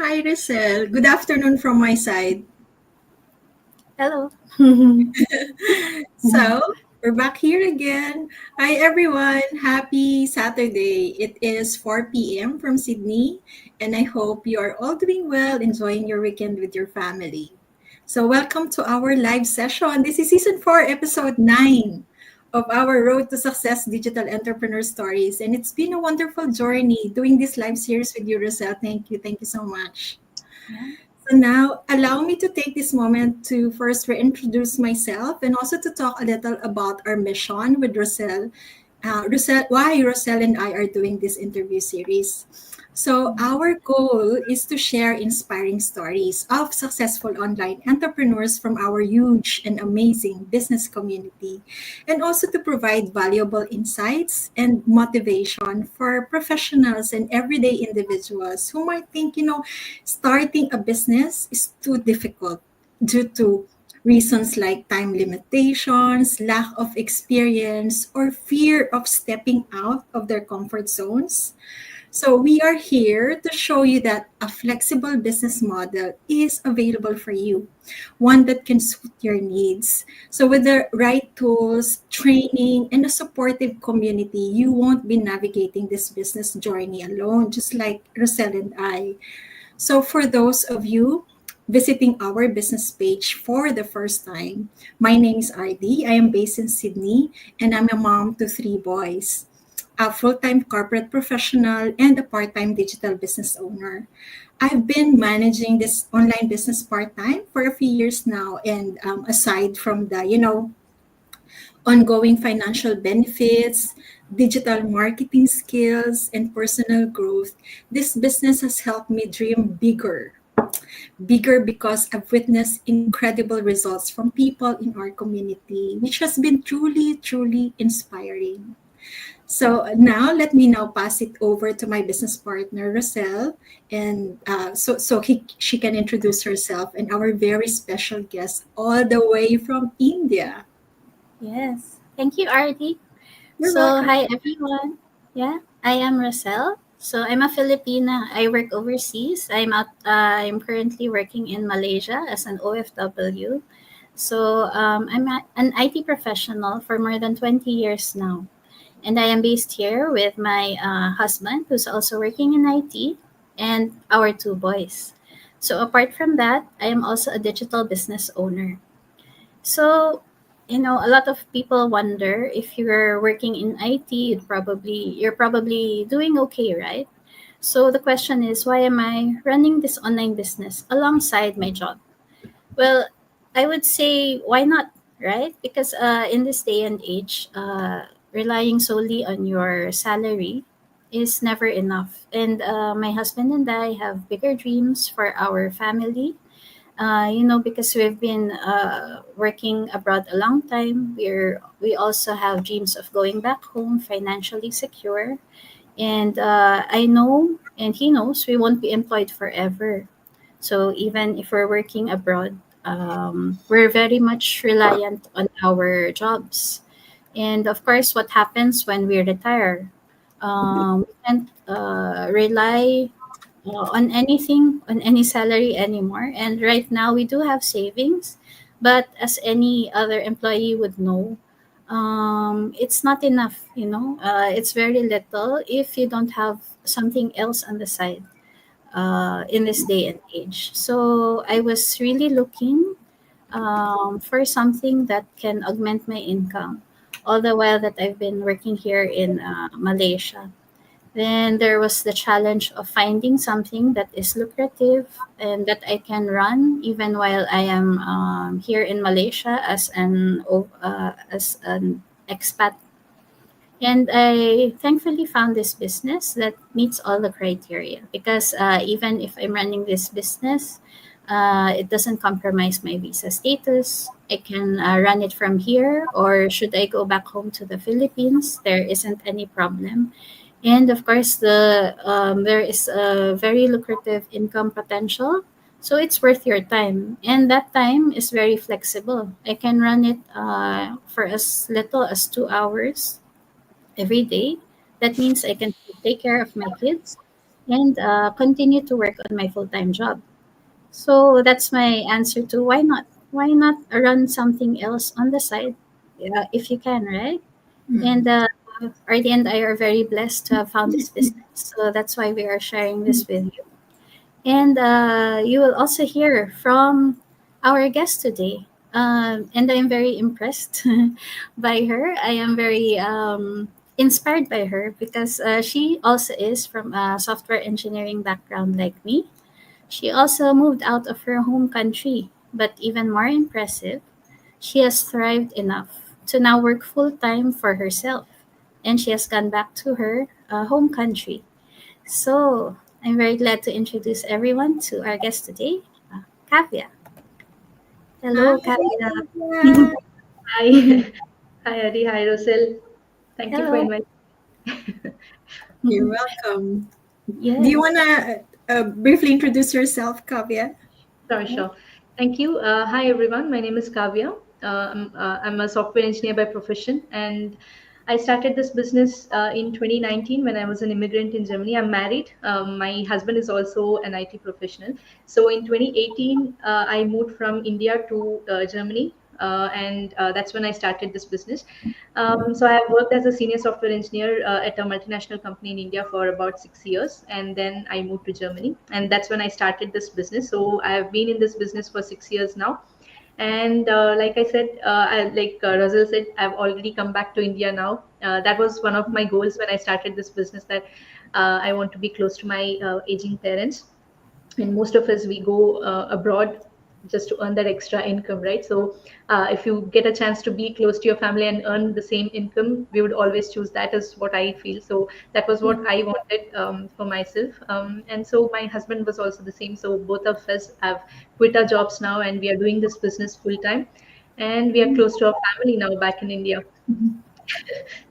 Hi, Roselle. Good afternoon from my side. Hello. So, we're back here again. Hi, everyone. Happy Saturday. It is 4 p.m. from Sydney, and I hope you are all doing well, enjoying your weekend with your family. So, welcome to our live session. This is season 4, episode 9 of our Road to Success Digital Entrepreneur Stories. And it's been a wonderful journey doing this live series with you, Roselle. Thank you. Thank you so much. Yeah. So now, allow me to take this moment to first reintroduce myself and also to talk a little about our mission with Roselle. Why Roselle and I are doing this interview series. So, our goal is to share inspiring stories of successful online entrepreneurs from our huge and amazing business community, and also to provide valuable insights and motivation for professionals and everyday individuals who might think, starting a business is too difficult due to reasons like time limitations, lack of experience, or fear of stepping out of their comfort zones. So, we are here to show you that a flexible business model is available for you, one that can suit your needs. So, with the right tools, training, and a supportive community, you won't be navigating this business journey alone, just like Roselle and I. So, for those of you visiting our business page for the first time, my name is Ardy. I am based in Sydney and I'm a mom to three boys, a full time corporate professional, and a part time digital business owner. I've been managing this online business part time for a few years now. And aside from the, ongoing financial benefits, digital marketing skills, and personal growth, this business has helped me dream bigger. Bigger because I've witnessed incredible results from people in our community, which has been truly, truly inspiring. So now, let me now pass it over to my business partner, Roselle, and she can introduce herself and our very special guest all the way from India. Yes. Thank you, Ardy. You're So, welcome. hi everyone. Yeah, I am Roselle. So, I'm a Filipina. I work overseas. I'm currently working in Malaysia as an OFW. So, an IT professional for more than 20 years now. And I am based here with my husband, who's also working in IT, and our two boys. So, apart from that, I am also a digital business owner. So, a lot of people wonder if you're working in IT, you're probably doing okay, right? So the question is, why am I running this online business alongside my job? Well, I would say why not, right? Because in this day and age, relying solely on your salary is never enough. And my husband and I have bigger dreams for our family, because we've been working abroad a long time. We also have dreams of going back home financially secure, and I know and he knows we won't be employed forever. So even if we're working abroad, we're very much reliant on our jobs. And of course, what happens when we retire? We can't rely on anything, on any salary anymore. And right now, we do have savings, but as any other employee would know, it's not enough. It's very little if you don't have something else on the side in this day and age. So I was really looking for something that can augment my income, all the while that I've been working here in Malaysia. Then there was the challenge of finding something that is lucrative and that I can run even while I am here in Malaysia as an expat. And I thankfully found this business that meets all the criteria because even if I'm running this business, it doesn't compromise my visa status. I can run it from here, or should I go back home to the Philippines, there isn't any problem. And of course, there is a very lucrative income potential. So it's worth your time. And that time is very flexible. I can run it for as little as 2 hours every day. That means I can take care of my kids and continue to work on my full-time job. So that's my answer to why not? Why not run something else on the side, if you can, right? And Ardy and I are very blessed to have found this business. So that's why we are sharing this with you. And you will also hear from our guest today. And I'm very impressed by her. I am very inspired by her because she also is from a software engineering background like me. She also moved out of her home country, but even more impressive, she has thrived enough to now work full time for herself, and she has gone back to her home country. So I'm very glad to introduce everyone to our guest today, Kavya. Hi, Hello, Kavya. Kavya. Hi, hi Ardy, hi Roselle. Thank you for Hello. inviting. You're welcome. Do you Yes. want to briefly introduce yourself, Kavya? Sure, Yeah. sure. Thank you. Hi everyone. My name is Kavya. I'm a software engineer by profession, and I started this business in 2019 when I was an immigrant in Germany. I'm married. My husband is also an IT professional. So in 2018, I moved from India to Germany, and that's when I started this business. So I have worked as a senior software engineer at a multinational company in India for about 6 years, and then I moved to Germany, and that's when I started this business. So I have been in this business for 6 years now, and like I said, Rosal said, I've already come back to India now. That was one of my goals when I started this business, that I want to be close to my aging parents, and most of us we go abroad just to earn that extra income, right? So if you get a chance to be close to your family and earn the same income, we would always choose that, is what I feel. So that was what I wanted for myself, and so my husband was also the same. So both of us have quit our jobs now, and we are doing this business full time, and we are close to our family now back in India.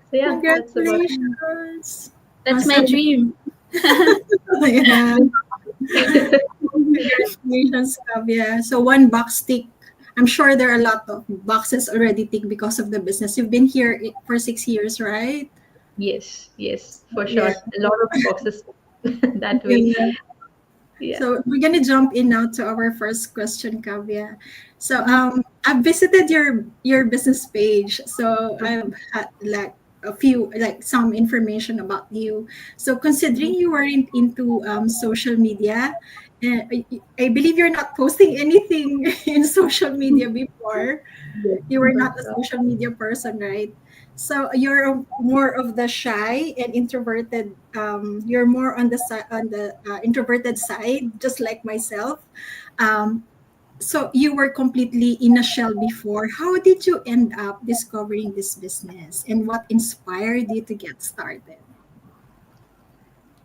So yeah, that's about Congratulations. That's my Awesome. dream. Yeah. it. Congratulations, Kavya. So one box tick. I'm sure there are a lot of boxes already ticked because of the business. You've been here for 6 years, right? Yes, yes, for Yeah. sure. A lot of boxes that way. Yeah. Yeah. So we're gonna jump in now to our first question, Kavya. So Mhm. I've visited your business page. So I've had like a few like some information about you. So considering you weren't into social media, I believe you're not posting anything in social media before. Yes, You were for not a sure. social media person, right? So you're more of the shy and introverted. You're more on the on the introverted side, just like myself. Um, so you were completely in a shell before. How did you end up discovering this business, and what inspired you to get started?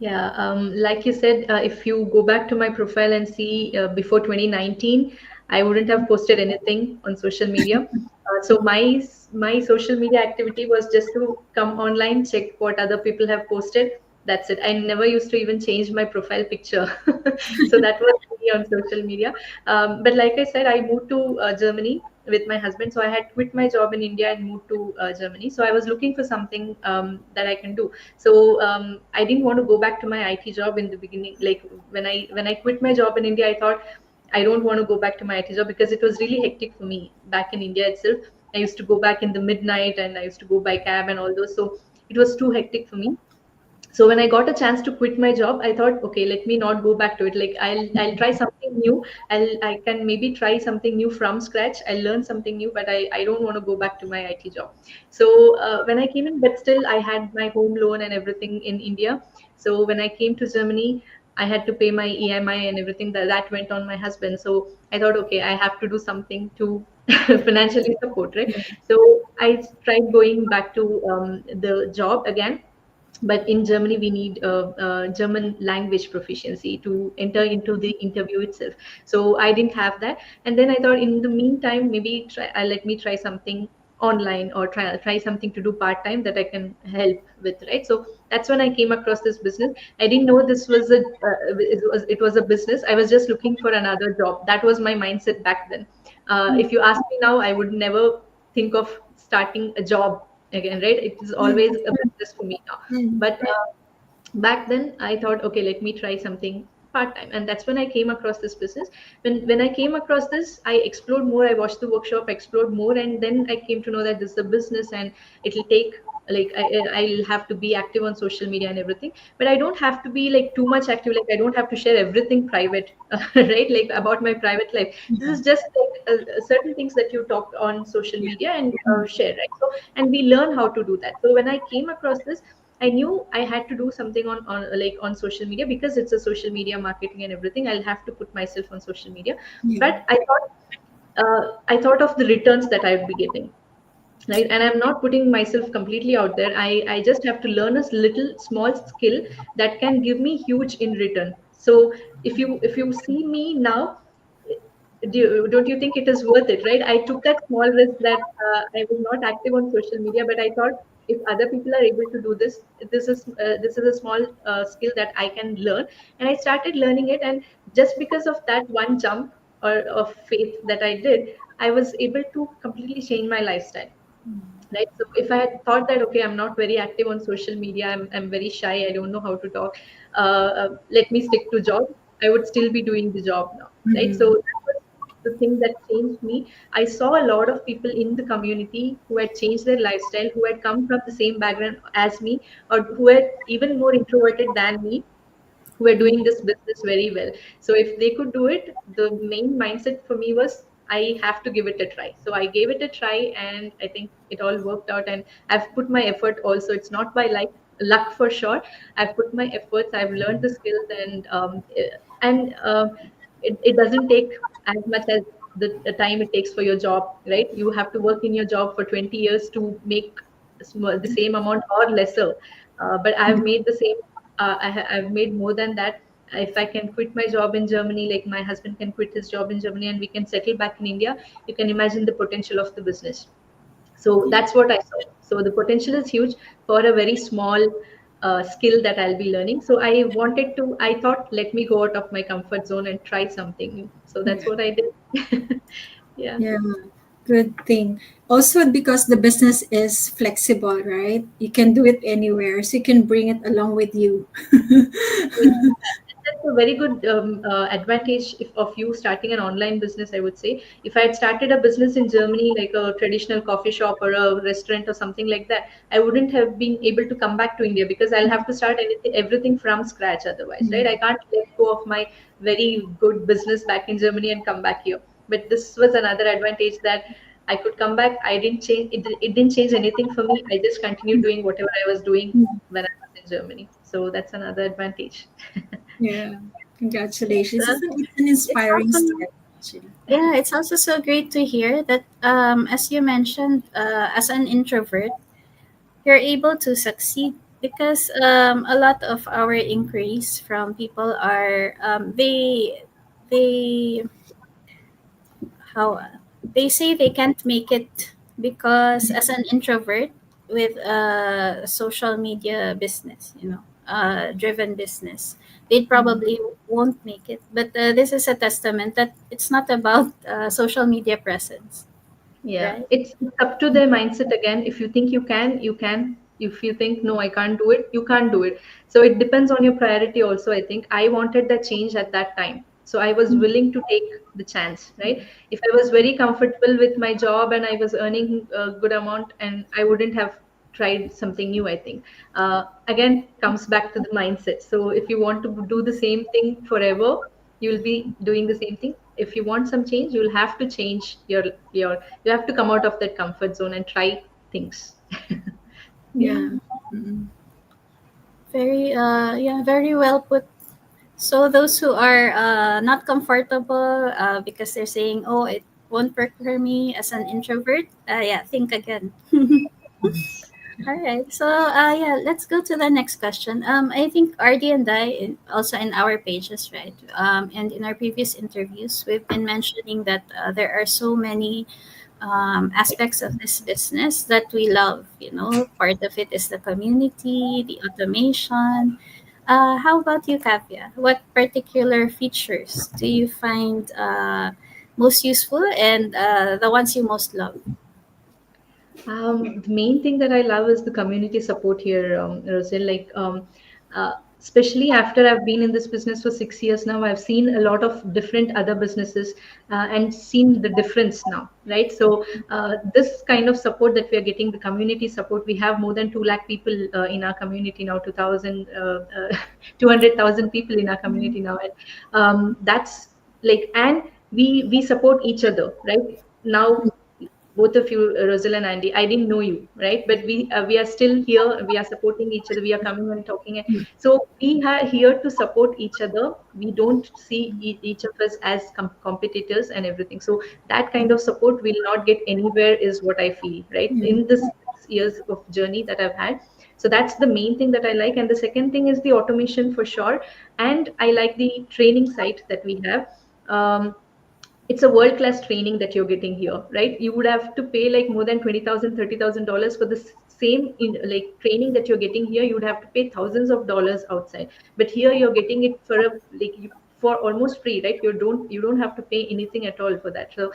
Yeah, like you said, if you go back to my profile and see before 2019, I wouldn't have posted anything on social media. So my social media activity was just to come online, check what other people have posted. That's it. I never used to even change my profile picture. So that was me on social media. But like I said, I moved to Germany with my husband. So I had quit my job in India and moved to Germany. So I was looking for something that I can do. So I didn't want to go back to my IT job in the beginning. Like when I quit my job in India, I thought I don't want to go back to my IT job because it was really hectic for me back in India itself. I used to go back in the midnight and I used to go by cab and all those. So it was too hectic for me. So when I got a chance to quit my job, I thought, okay, let me not go back to it. Like I'll try something new. I can maybe try something new from scratch. I'll learn something new, but I don't want to go back to my IT job. So when I came in, but still I had my home loan and everything in India. So when I came to Germany, I had to pay my EMI and everything that went on my husband. So I thought, okay, I have to do something to financially support, right? So I tried going back to the job again, but in Germany we need German language proficiency to enter into the interview itself. So I didn't have that, and then I thought in the meantime maybe let me try something online, or try something to do part time that I can help with, right? So that's when I came across this business. I didn't know this was it was a business. I was just looking for another job. That was my mindset back then. If you ask me now, I would never think of starting a job again, right? It is always a business for me now. But back then I thought, okay, let me try something part time, and that's when I came across this business. When I came across this, I explored more. I watched the workshop, explored more, and then I came to know that this is a business, and it'll take, like, I'll have to be active on social media and everything, but I don't have to be like too much active. Like, I don't have to share everything private, right? Like, about my private life. This is just like certain things that you talk on social media and share, right? So, and we learn how to do that. So when I came across this, I knew I had to do something on like on social media, because it's a social media marketing and everything. I'll have to put myself on social media. Yeah. But I thought of the returns that I would be getting, right? And I'm not putting myself completely out there. I just have to learn a little small skill that can give me huge in return. So if you see me now, don't you think it is worth it, right? I took that small risk that I was not active on social media, but I thought, if other people are able to do this, this is a small skill that I can learn. And I started learning it, and just because of that one jump or of faith that I did, I was able to completely change my lifestyle, right? So if I had thought that, okay, I'm not very active on social media, I'm very shy, I don't know how to talk, let me stick to job, I would still be doing the job now, right? So Mhm. that was the thing that changed me. I saw a lot of people in the community who had changed their lifestyle, who had come from the same background as me, or who were even more introverted than me, who are doing this business very well. So if they could do it, the main mindset for me was, I have to give it a try. So I gave it a try, and I think it all worked out. And I've put my effort also. It's not by luck for sure. I've put my efforts. I've learned the skills, and it doesn't take as much as the time it takes for your job, right? You have to work in your job for 20 years to make the same amount or lesser. But I've made the same. I've made more than that. If I can quit my job in Germany, like my husband can quit his job in Germany, and we can settle back in India, you can imagine the potential of the business. So that's what I saw. So the potential is huge for a very small skill that I'll be learning. So I thought, let me go out of my comfort zone and try something new. So that's Yeah. what I did. Yeah. Yeah. Good thing. Also, because the business is flexible, right? You can do it anywhere, so you can bring it along with you. Yeah, that's a very good advantage of you starting an online business, I would say. If I had started a business in Germany, like a traditional coffee shop or a restaurant or something like that, I wouldn't have been able to come back to India, because I'll have to start everything from scratch otherwise, right? I can't let go of my very good business back in Germany and come back here. But this was another advantage, that I could come back. I didn't change it. It didn't change anything for me. I just continued doing whatever I was doing when I was in Germany. So that's another advantage. Yeah. So Congratulations. It's an it's inspiring also story, actually. yeah, it's also so great to hear that as you mentioned, as an introvert, you're able to succeed because a lot of our inquiries from people are they how they say they can't make it because as an introvert with a social media business, driven business, they probably won't make it. But this is a testament that it's not about social media presence, Yeah, right? it's up to their mindset again. If you think you can, you can. If you think, no, I can't do it, you can't do it. So it depends on your priority also, I think. I wanted that change at that time. So I was willing to take the chance, right? If I was very comfortable with my job and I was earning a good amount, and I wouldn't have tried something new, I think. Again, comes back to the mindset. So if you want to do the same thing forever, you'll be doing the same thing. If you want some change, you'll have to change your you have to come out of that comfort zone and try things. Yeah. Yeah. Mm-mm. Very well put. So those who are not comfortable because they're saying, "Oh, it won't work for me as an introvert," yeah, think again. All right. So, yeah, let's go to the next question. I think RD and I, also in our pages, right? And in our previous interviews, we've been mentioning that there are so many aspects of this business that we love. Part of it is the community, the automation. How about you, Kavya? What particular features do you find most useful and the ones you most love? The main thing that I love is the community support here, Rosel. especially after I've been in this business for 6 years now, I've seen a lot of different other businesses and seen the difference now, right? So this kind of support that we are getting, the community support, we have more than 2 lakh people in our community now, 200,000 people in our community now. And that's like, and we support each other, right? Now, both of you, Rosal and Andy, I didn't know you, right? But we are still here. We are supporting each other. We are coming and talking. So we are here to support each other. We don't see each of us as competitors and everything. So that kind of support will not get anywhere, is what I feel, right? In this 6 years of journey that I've had. So that's the main thing that I like. And the second thing is the automation for sure. And I like the training site that we have. It's a world class training that you're getting here, right? You would have to pay like more than 20,000, $30,000 for the same like training that you're getting here. You would have to pay thousands of dollars outside, but here you're getting it for a like for almost free, right? You don't have to pay anything at all for that. So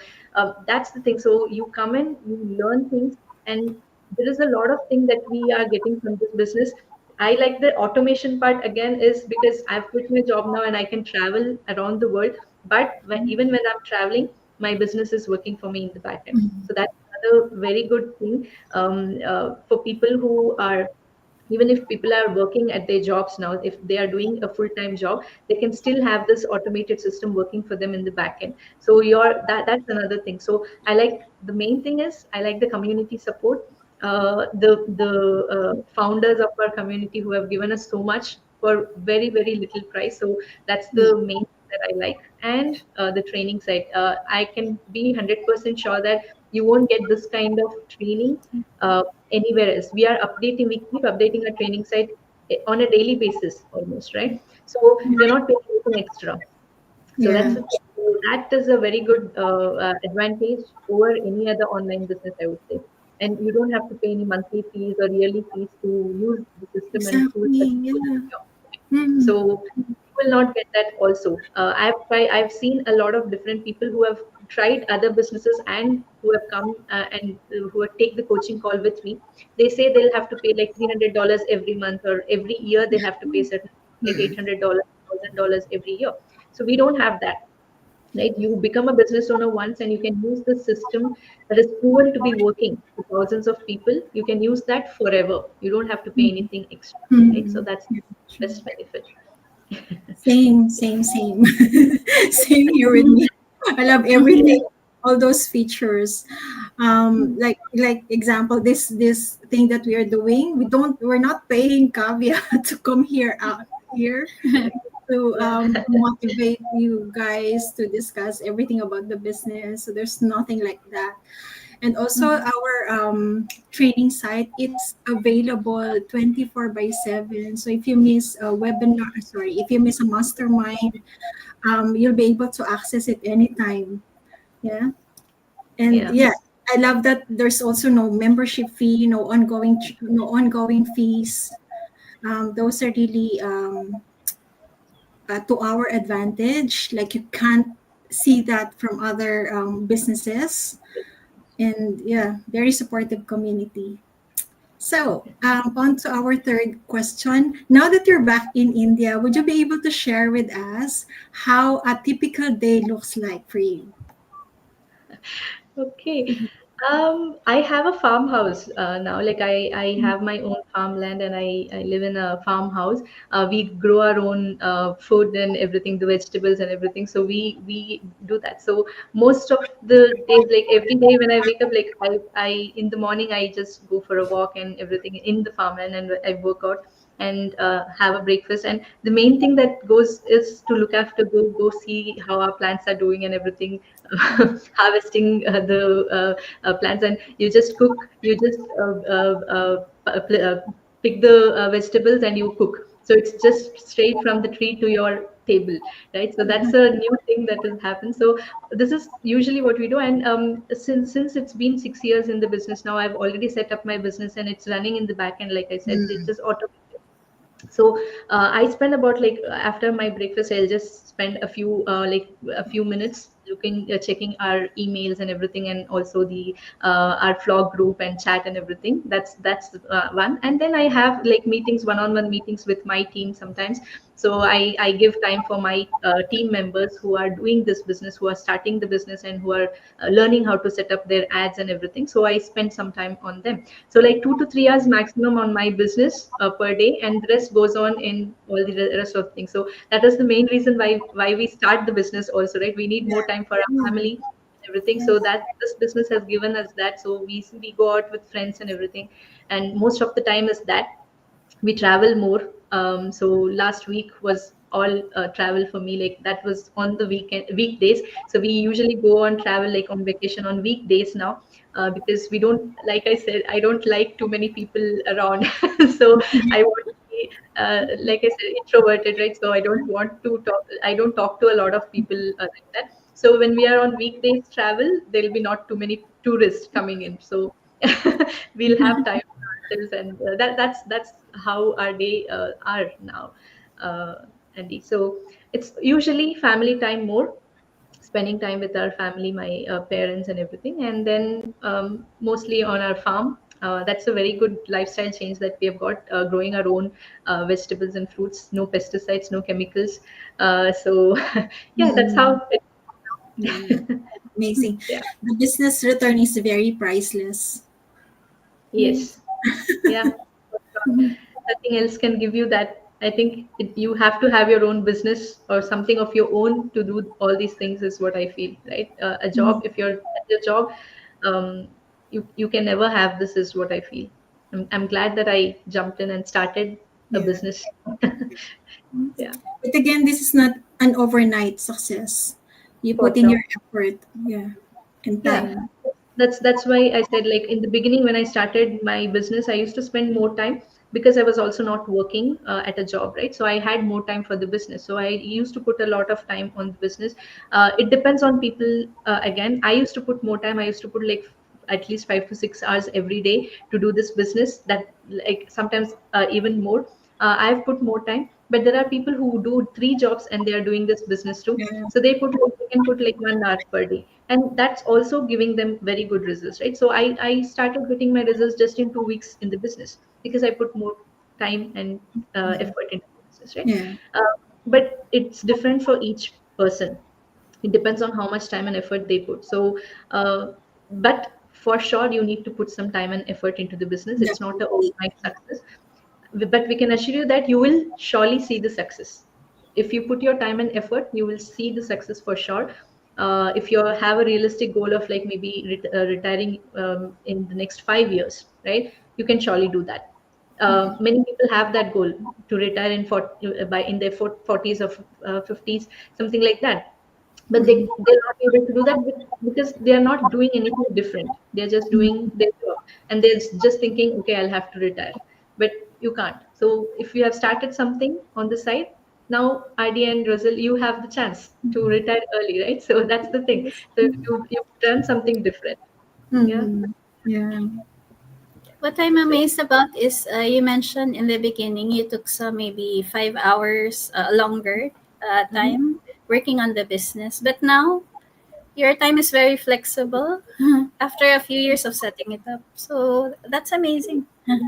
that's the thing. So you come in, you learn things, and there is a lot of things that we are getting from this business. I like the automation part again, is because I've quit my job now and I can travel around the world. But even when I'm traveling, my business is working for me in the back end. So that's another very good thing for people who are, even if people are working at their jobs now, if they are doing a full-time job, they can still have this automated system working for them in the back end. So that's another thing. So I like, the main thing is I like the community support, the founders of our community who have given us so much for very very little price. So that's the main thing that I like. And the training side, I can be 100% sure that you won't get this kind of training anywhere else. We keep updating our training site on a daily basis almost, right? So you're not paying anything extra. So Yeah. that is a very good advantage over any other online business, I would say. And you don't have to pay any monthly fees or yearly fees to use the system and tools that Exactly. we put Yeah. here. Mm. So you will not get that also. I've seen a lot of different people who have tried other businesses and who have come and who have take the coaching call with me. They say they'll have to pay like $300 every month, or every year they have to pay certain like $800, $1,000 every year. So we don't have that, right? You become a business owner once and you can use the system that is proven to be working for thousands of people. You can use that forever. You don't have to pay anything extra, right? So Mm. that's Yeah, the true. best benefit. Same, same, same. Same here with me. I love everything, all those features. Like example, this thing that we are doing, we're not paying Kavya to come here out here to Yeah. motivate you guys to discuss everything about the business. So there's nothing like that. And also our training site, it's available 24 by 7. So if you miss a webinar, sorry, if you miss a mastermind, you'll be able to access it anytime. Yeah. And Yeah. yeah, I love that there's also no membership fee, no ongoing fees. Those are really to our advantage. Like you can't see that from other businesses. And yeah, very supportive community. So, on to our third question. Now that you're back in India, would you be able to share with us how a typical day looks like for you? Okay. I have a farmhouse now. Like I have my own farmland and I live in a farmhouse. We grow our own food and everything, the vegetables and everything. So we do that. So most of the days, like every day when I wake up, like I in the morning I just go for a walk and everything in the farmland, and I work out and have a breakfast. And the main thing that goes is to look after, go see how our plants are doing and everything, harvesting the plants. And you just cook, you just pick the vegetables and you cook. So it's just straight from the tree to your table, right? So that's a new thing that has happened. So this is usually what we do. And since it's been 6 years in the business now, I've already set up my business and it's running in the back end. Like I said, it's just automated. So I spend about, like, after my breakfast, I'll just spend a few minutes checking our emails and everything, and also the our vlog group and chat and everything. That's one. And then I have like meetings, one-on-one meetings with my team sometimes. So I give time for my team members who are doing this business, who are starting the business, and who are learning how to set up their ads and everything. So I spend some time on them. So like 2 to 3 hours maximum on my business per day, and the rest goes on in all the rest of things. So that is the main reason why we start the business also, right? We need Yeah. more time for our Yeah. family, everything. So Yes. that this business has given us that. So we go out with friends and everything, and most of the time is that we travel more. So last week was all travel for me. Like that was on the weekdays. So we usually go on travel like on vacation on weekdays now, because we don't, like I said, I don't like too many people around. So I want to be, like I said, introverted, right? So I don't want to talk. I don't talk to a lot of people like that. So when we are on weekdays travel, there will be not too many tourists coming in. So we'll have time ourselves, and that's how our day are now, Andy. So it's usually family time more, spending time with our family, my parents and everything, and then mostly on our farm. That's a very good lifestyle change that we have got, growing our own vegetables and fruits, no pesticides, no chemicals. So yeah, that's Mm. how it, Yeah. Amazing. yeah. The business return is very priceless. Right. Yes. Yeah, for sure. Nothing else can give you that. I think you have to have your own business or something of your own to do all these things, is what I feel, right? A job, Mm. if you're at your job, you can never have this, is what I feel. I'm glad that I jumped in and started a Yeah. business. Yeah, But again, this is not an overnight success. You for put in sure. your effort, yeah, and Yeah, time. that's why I said, like in the beginning when I started my business, I used to spend more time because I was also not working at a job, right? So I had more time for the business. So I used to put a lot of time on the business. It depends on people. Again, I used to put more time. I used to put like at least 5 to 6 hours every day to do this business. That, like, sometimes even more. I've put more time, but there are people who do 3 jobs and they are doing this business too. Yeah. So they can put like 1 hour per day, and that's also giving them very good results, right? So I started getting my results just in 2 weeks in the business because I put more time and effort into the business, right? Yeah. But it's different for each person. It depends on how much time and effort they put. So but for sure you need to put some time and effort into the business. It's not a Definitely. overnight success, but we can assure you that you will surely see the success. If you put your time and effort, you will see the success for sure. If you have a realistic goal of like maybe retiring in the next 5 years, right? You can surely do that. Many people have that goal to retire in by in their 40s or 50s, something like that. But Mhm. they're not able to do that because they are not doing anything different. They're just doing their job, and they're just thinking, okay, I'll have to retire. But you can't. So if you have started something on the side, now Adi and Rosal, you have the chance to retire early, right? So that's the thing. So you've done something different. Yeah. Mhm. Yeah. What I'm So amazed about is you mentioned in the beginning you took some maybe 5 hours longer mhm. time working on the business, but now your time is very flexible after a few years of setting it up. So that's amazing. Yeah,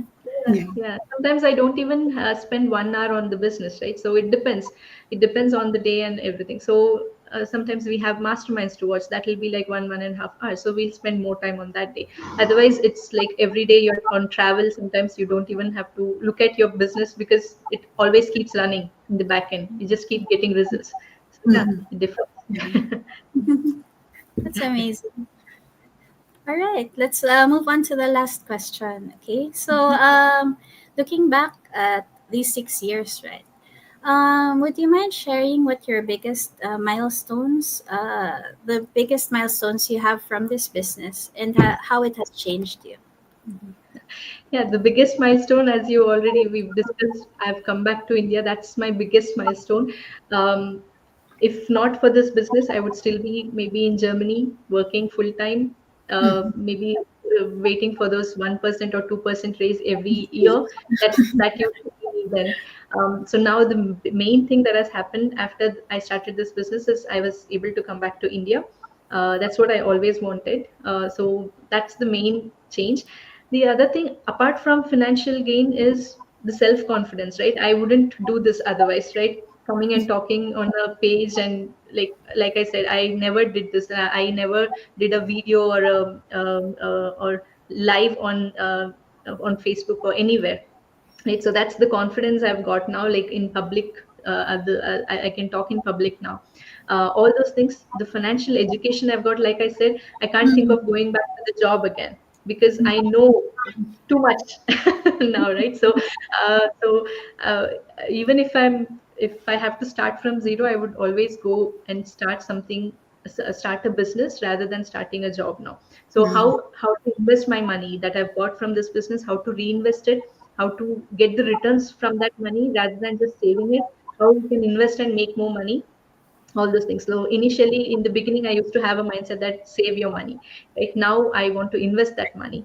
Yeah. yeah. Sometimes I don't even spend 1 hour on the business, right? So it depends. It depends on the day and everything. So sometimes we have masterminds to watch. That will be like 1.5 hours. So we'll spend more time on that day. Otherwise, it's like every day you're on travel. Sometimes you don't even have to look at your business because it always keeps running in the back end. You just keep getting results. So yeah, Mhm. it differs. Yeah. That's amazing. All right, let's move on to the last question. Okay, so looking back at these 6 years, right? Would you mind sharing what your biggest the biggest milestones you have from this business, and how it has changed you? Yeah, the biggest milestone, as you already we've discussed, I've come back to India. That's my biggest milestone. Um, if not for this business, I would still be maybe in Germany working full time, Mhm. maybe waiting for those 1% or 2% raise every year. That used to be me then. So now the main thing that has happened after I started this business is I was able to come back to India. That's what I always wanted. So that's the main change. The other thing, apart from financial gain, is the self confidence, right? I wouldn't do this otherwise, right? Coming and talking on a page, and like I said, I never did this. I never did a video or or live on Facebook or anywhere, right? So that's the confidence I've got now, like in public. I can talk in public now. All those things, the financial education I've got, like I said, I can't think of going back to the job again, because I know too much now, right? So even if I have to start from zero, I would always go and start something, start a business rather than starting a job now. So Mm. how to invest my money that I've got from this business, how to reinvest it, how to get the returns from that money rather than just saving it, how you can invest and make more money, all those things. So initially, in the beginning, I used to have a mindset that save your money. Right now, I want to invest that money.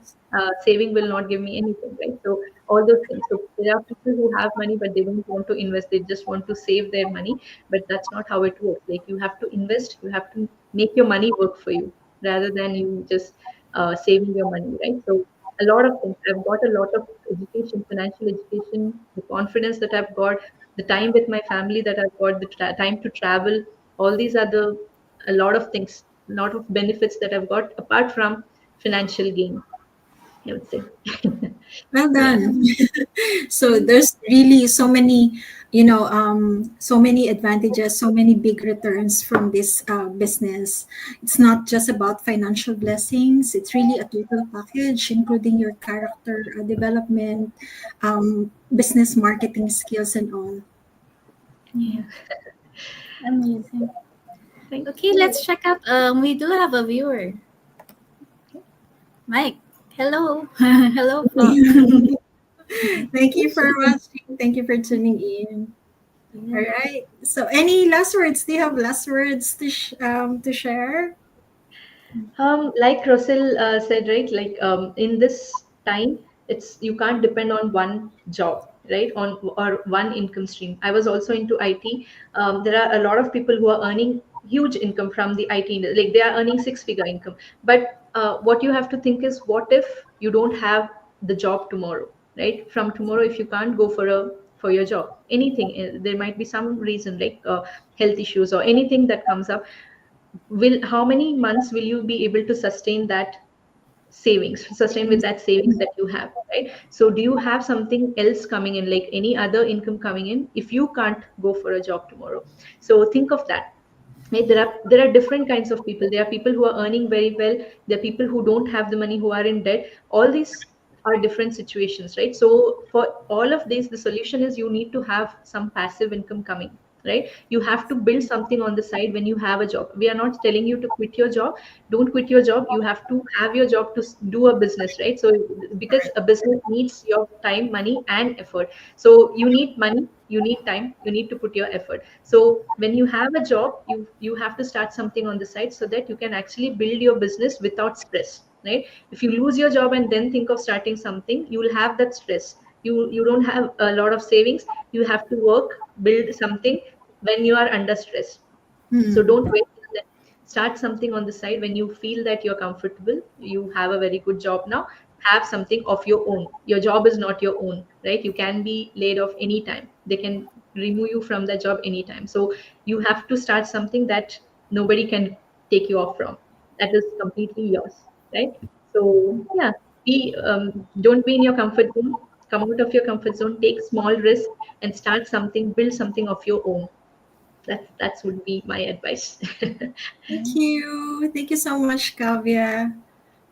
Saving will not give me anything, right? So all those things. So there are people who have money, but they don't want to invest. They just want to save their money. But that's not how it works. Like, you have to invest. You have to make your money work for you rather than you just saving your money, right? So a lot of things. I've got a lot of education, financial education, the confidence that I've got, the time with my family that I've got, the time to travel. All these are the a lot of things, a lot of benefits that I've got apart from financial gain, I would say. Well Yeah. done. So there's really so many, so many advantages, so many big returns from this business. It's not just about financial blessings. It's really a total package, including your character development, business marketing skills, and all. Yeah, Yeah. amazing. Thank Okay, you. let's check out. We do have a viewer, Mike. Hello, hello, po. Thank you for watching. Thank you for tuning in. All Yeah. right. So, any last words? Do you have last words to share? Like Russell said, right? Like, in this time, it's you can't depend on one job, right? On or one income stream. I was also into IT. There are a lot of people who are earning huge income from the IT. Like, they are earning six-figure income. But what you have to think is, what if you don't have the job tomorrow, right? From tomorrow, if you can't go for your job, anything, there might be some reason, like health issues or anything that comes up. Will How many months will you be able to sustain with that savings that you have, right? So do you have something else coming in, like any other income coming in, if you can't go for a job tomorrow? So think of that, right? There are different kinds of people. There are people who are earning very well. There are people who don't have the money, who are in debt. All these are different situations, right? So for all of this, the solution is you need to have some passive income coming, right? You have to build something on the side when you have a job. We are not telling you to quit your job. Don't quit your job. You have to have your job to do a business, right? So because a business needs your time, money, and effort. So you need money, you need time, you need to put your effort. So when you have a job, you have to start something on the side so that you can actually build your business without stress, right? If you lose your job and then think of starting something, you will have that stress. You don't have a lot of savings. You have to work, build something when you are under stress. So Hmm. don't wait till then. Start something on the side when you feel that you're comfortable. You have a very good job now. Have something of your own. Your job is not your own, right? You can be laid off anytime. They can remove you from that job anytime. So you have to start something that nobody can take you off from. That is completely yours, right? So yeah, don't be in your comfort zone. Come out of your comfort zone. Take small risks and start something. Build something of your own. That would be my advice. Thank you. Thank you so much, Kavya.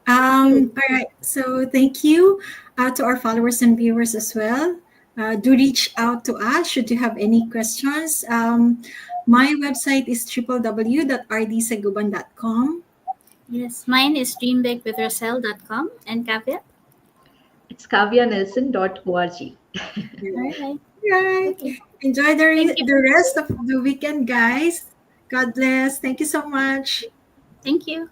Thank you. All right. So thank you to our followers and viewers as well. Do reach out to us should you have any questions. My website is www.rdsaguban.com. Yes, mine is dreambigwithrosel.com and Kavya. It's kavyanelson.org. All All right. right. Okay. Enjoy Thank you. the rest of the weekend, guys. God bless. Thank you so much. Thank you.